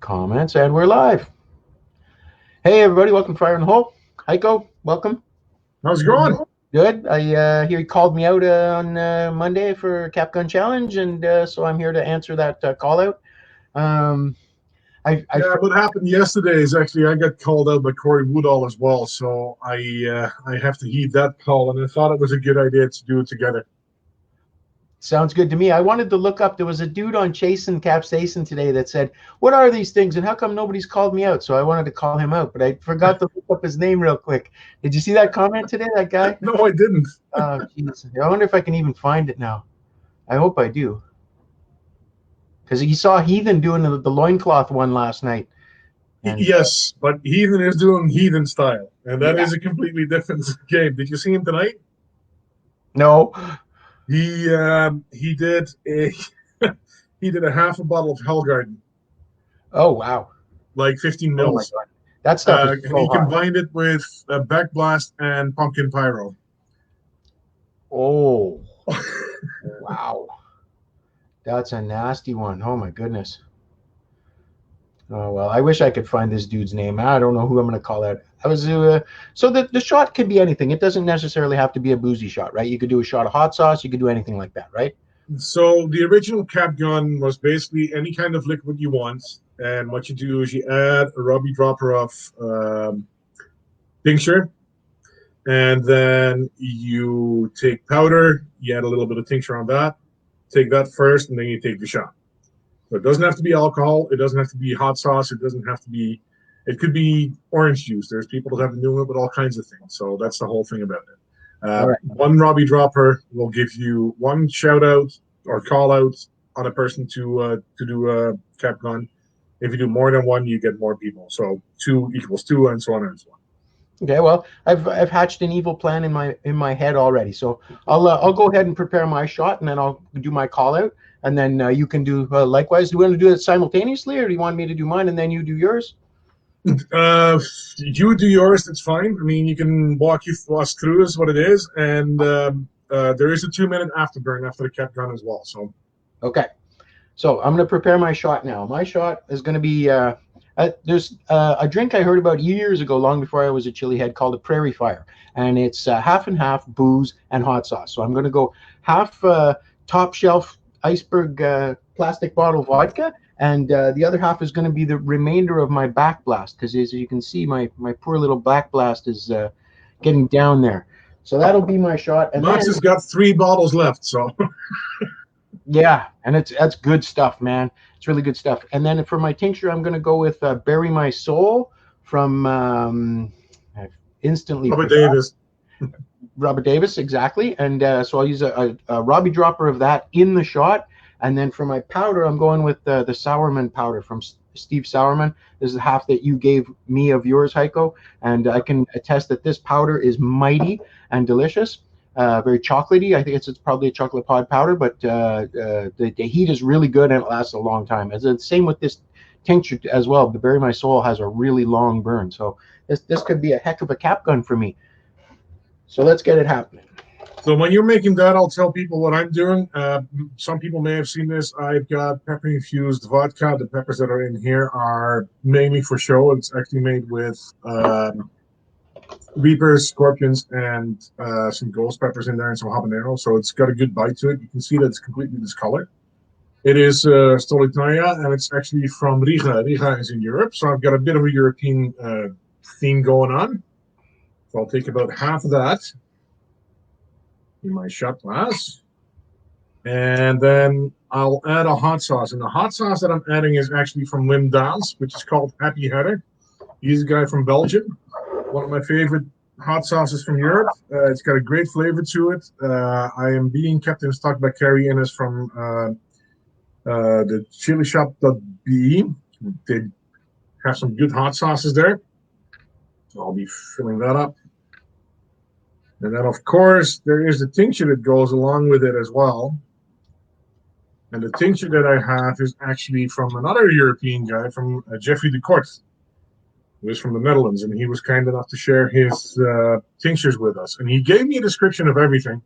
comments, and we're live. Hey, everybody, welcome to Fire in the Hole. Heiko, welcome. How's it going? Good. I hear you called me out on Monday for Cap Gun Challenge, and so I'm here to answer that call out. What happened yesterday is actually I got called out by Corey Woodall as well, so I have to heed that call, and I thought it was a good idea to do it together. Sounds good to me. I wanted to look up. There was a dude on Chasing Capsaicin today that said, "What are these things, and how come nobody's called me out?" So I wanted to call him out, but I forgot to look up his name real quick. Did you see that comment today, that guy? No, I didn't. Oh, jeez. I wonder if I can even find it now. I hope I do. Because he saw Heathen doing the loincloth one last night. And, yes, but Heathen is doing Heathen style, and that is a completely different game. Did you see him tonight? No. He did a he did a half a bottle of Hellgarden. Oh wow! Like 15 mils. Oh my God. That stuff is so he hot. combined it with Backblast and Pumpkin Pyro. Oh. Wow. That's a nasty one. Oh my goodness. Oh well, I wish I could find this dude's name. I don't know who I'm going to call out. I was so the shot could be anything. It doesn't necessarily have to be a boozy shot, right? You could do a shot of hot sauce. You could do anything like that, right? So the original Cap Gun was basically any kind of liquid you want, and what you do is you add a rubby dropper of tincture, and then you take powder. You add a little bit of tincture on that. Take that first, and then you take the shot. So it doesn't have to be alcohol. It doesn't have to be hot sauce. It doesn't have to be. It could be orange juice. There's people that have been doing it with all kinds of things. So that's the whole thing about it. Right. One Robbie dropper will give you one shout out or call out on a person to do a Cap Gun. If you do more than one, you get more people. So 2 equals 2, and so on and so on. Okay, well, I've hatched an evil plan in my head already. So I'll go ahead and prepare my shot, and then I'll do my call out, and then you can do likewise. Do you want to do it simultaneously, or do you want me to do mine and then you do yours? You do yours. That's fine. I mean, you can walk us through is what it is, and there is a 2-minute afterburn after the Cap Gun as well. So okay, so I'm going to prepare my shot now. My shot is going to be there's a drink I heard about years ago, long before I was a chili head, called a Prairie Fire, and it's half and half booze and hot sauce. So I'm going to go half top shelf iceberg plastic bottle vodka, and the other half is going to be the remainder of my Backblast, because as you can see, my poor little Backblast is getting down there. So that'll be my shot. And Max has got 3 bottles left, so yeah, and that's good stuff, man. It's really good stuff. And then for my tincture, I'm going to go with Bury My Soul from I've instantly Robert Davis. Robert Davis, exactly. And so I'll use a Robbie dropper of that in the shot. And then for my powder, I'm going with the Sourman powder from Steve Sourman. This is half that you gave me of yours, Heiko. And I can attest that this powder is mighty and delicious. Very chocolatey. I think it's probably a chocolate pod powder, but the heat is really good and it lasts a long time. As the same with this tincture as well. The Bury My Soul has a really long burn. So this could be a heck of a Cap Gun for me. So let's get it happening. So when you're making that, I'll tell people what I'm doing. Some people may have seen this. I've got pepper-infused vodka. The peppers that are in here are mainly for show. It's actually made with Reapers, Scorpions, and some ghost peppers in there and some habanero. So it's got a good bite to it. You can see that it's completely discolored. It is Stolitnaya, and it's actually from Riga. Riga is in Europe, so I've got a bit of a European theme going on. So I'll take about half of that in my shot glass. And then I'll add a hot sauce. And the hot sauce that I'm adding is actually from Wim Daals, which is called Happy Header. He's a guy from Belgium. One of my favorite hot sauces from Europe. It's got a great flavor to it. I am being kept in stock by Carrie Innes from the chilishop.be. They have some good hot sauces there. So I'll be filling that up. And then, of course, there is the tincture that goes along with it as well. And the tincture that I have is actually from another European guy, from Jeffrey de Kort, who is from the Netherlands. And he was kind enough to share his tinctures with us. And he gave me a description of everything.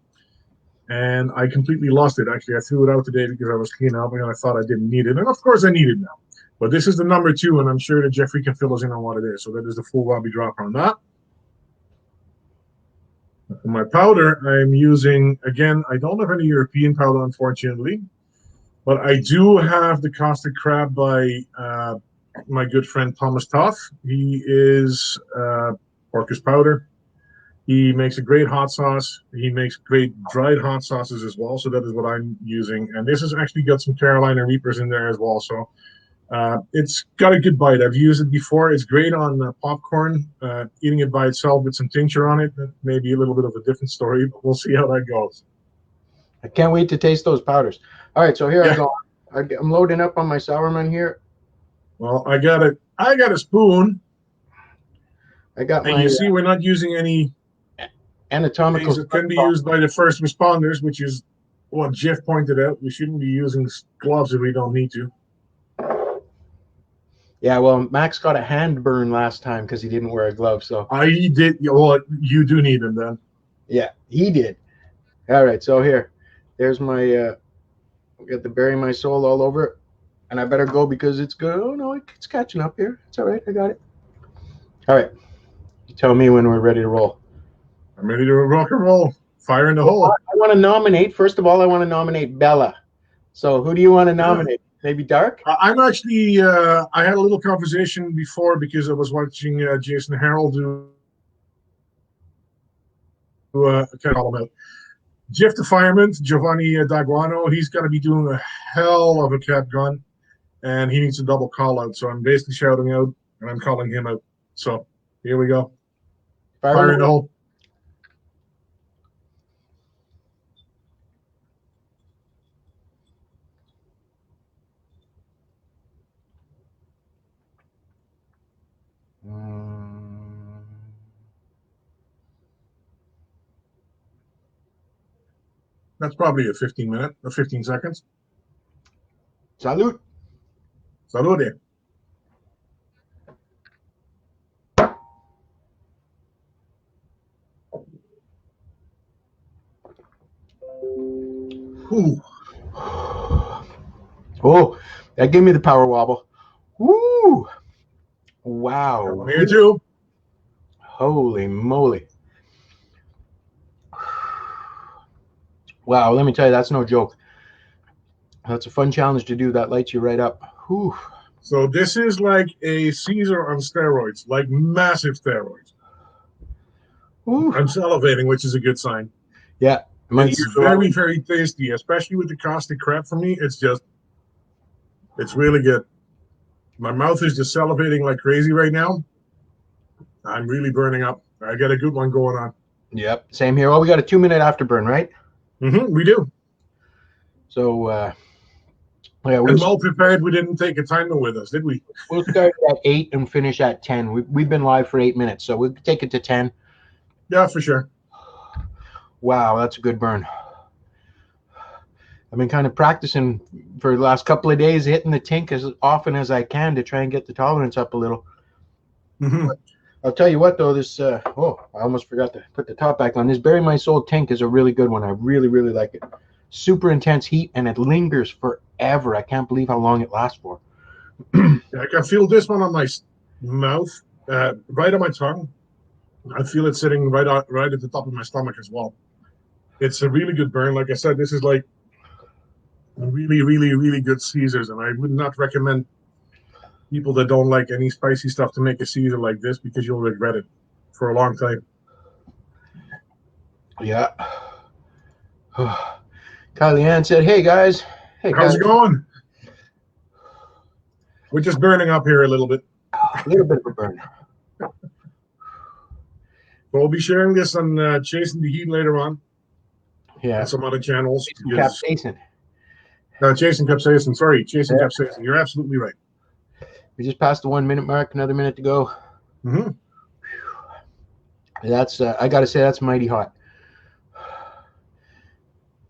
And I completely lost it. Actually, I threw it out today because I was cleaning up and I thought I didn't need it. And, of course, I need it now. But this is the number 2, and I'm sure that Jeffrey can fill us in on what it is. So that is the full Robbie dropper on that. For my powder, I'm using, again, I don't have any European powder, unfortunately, but I do have the Caustic Crab by my good friend Thomas Toth. He is Orcus powder. He makes a great hot sauce. He makes great dried hot sauces as well. So that is what I'm using. And this has actually got some Carolina Reapers in there as well. So it's got a good bite. I've used it before. It's great on popcorn. Eating it by itself with some tincture on it, that may be a little bit of a different story, but we'll see how that goes. I can't wait to taste those powders. All right, so here I go. I'm loading up on my Sauermann here. Well, I got a spoon. I got and my. You see, we're not using any anatomical things that can be used by the first responders, which is what Jeff pointed out. We shouldn't be using gloves if we don't need to. Yeah, well, Max got a hand burn last time because he didn't wear a glove. So I did. Well, you do need them then. Yeah, he did. All right, so there's my. Got the bury my soul all over it, and I better go because it's good. Oh no, it's catching up here. It's all right. I got it. All right, you tell me when we're ready to roll. I'm ready to rock and roll. Fire in the hole. I want to nominate. First of all, I want to nominate Bella. So who do you want to nominate? Maybe Dark? I'm actually, I had a little conversation before because I was watching Jason Harrell do I can't call him out. Jeff the Fireman, Giovanni Daguano, he's going to be doing a hell of a cat gun, and he needs a double call out. So I'm basically shouting out, and I'm calling him out. So here we go. Fire in the hole. That's probably a 15 or 15 seconds. Salute. Salute. Ooh. Oh, that gave me the power wobble. Woo! Wow. Here too. Holy moly. Wow, let me tell you, that's no joke. That's a fun challenge to do. That lights you right up. Whew. So this is like a Caesar on steroids, like massive steroids. Ooh. I'm salivating, which is a good sign. Yeah. It's very, very tasty, especially with the Caustic Crab. For me, it's really good. My mouth is just salivating like crazy right now. I'm really burning up. I got a good one going on. Yep, same here. Well, we got a 2-minute afterburn, right? We do. So, yeah, and well prepared. We didn't take a timer with us, did we? We'll start at 8 and finish at 10. We've been live for 8 minutes, so we'll take it to 10. Yeah, for sure. Wow, that's a good burn. I've been kind of practicing for the last couple of days, hitting the tink as often as I can to try and get the tolerance up a little. I'll tell you what, though, this, I almost forgot to put the top back on. This Bury My Soul tink is a really good one. I really, really like it. Super intense heat, and it lingers forever. I can't believe how long it lasts for. I can feel this one on my mouth, right on my tongue. I feel it sitting right at the top of my stomach as well. It's a really good burn. Like I said, this is like really, really, really good Caesars, and I would not recommend people that don't like any spicy stuff to make a Caesar like this because you'll regret it for a long time. Yeah. Kylie Ann said, "Hey guys, hey, how's it going? We're just burning up here a little bit. A little bit of a burn." We'll be sharing this on Chasing the Heat later on. Yeah. And some other channels. Capsaicin. Chasing Capsaicin. Sorry, Chasing Capsaicin. You're absolutely right. We just passed the 1 minute mark. Another minute to go. That's I got to say, that's mighty hot.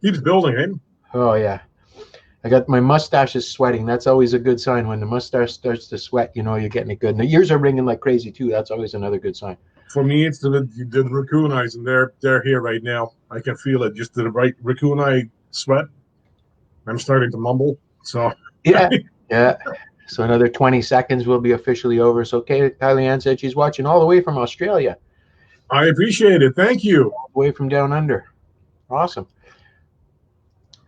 Keeps building, eh? Oh yeah. I got my mustache is sweating. That's always a good sign. When the mustache starts to sweat, you know you're getting it good. And the ears are ringing like crazy too. That's always another good sign. For me, it's the raccoon eyes, and they're here right now. I can feel it. Just the right raccoon eye sweat. I'm starting to mumble. So yeah, yeah. So another 20 seconds will be officially over. So Kylie Ann said she's watching all the way from Australia, I appreciate it. Thank you. all the way from down under. Awesome.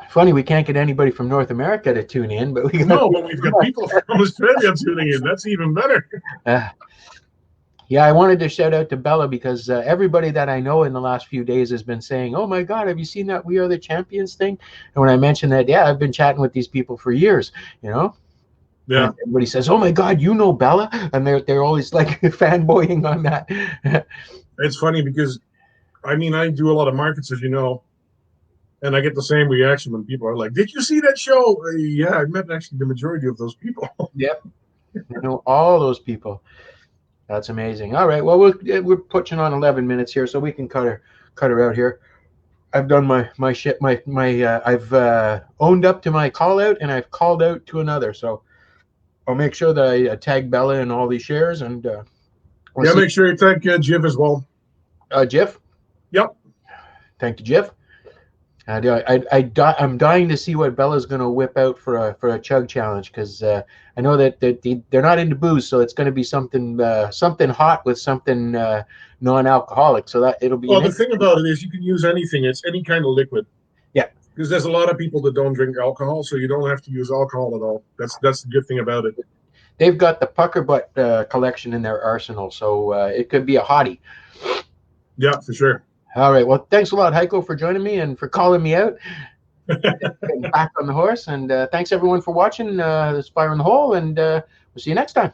Funny, we can't get anybody from North America to tune in, but we got But we've got people from Australia tuning in. That's even better. Yeah, I wanted to shout out to Bella because everybody that I know in the last few days has been saying, "Oh my God, have you seen that We Are the Champions thing?" And when I mentioned that, yeah, I've been chatting with these people for years, you know. Yeah. And everybody says, "Oh my God, you know Bella," and they're always like fanboying on that. It's funny because, I mean, I do a lot of markets, as you know, and I get the same reaction when people are like, "Did you see that show?" Yeah, I met actually the majority of those people. Yep, I know all those people. That's amazing. All right, well we're pushing on 11 minutes here, so we can cut her out here. I've done my shit. I've owned up to my call out, and I've called out to another. So I'll make sure that I tag Bella in all these shares, and Yeah, make sure you thank Jiv as well. Jiff. Yep. Thank you, Jiff. I'm dying to see what Bella's going to whip out for a chug challenge, because I know that they're not into booze, so it's going to be something hot with something non-alcoholic. So that it'll be. Well, the thing about it is you can use anything. It's any kind of liquid. Yeah. Because there's a lot of people that don't drink alcohol, so you don't have to use alcohol at all. That's the good thing about it. They've got the Pucker Butt collection in their arsenal, so it could be a hottie. Yeah, for sure. All right. Well, thanks a lot, Heiko, for joining me and for calling me out. Getting back on the horse. And thanks, everyone, for watching this Fire in the Hole. And we'll see you next time.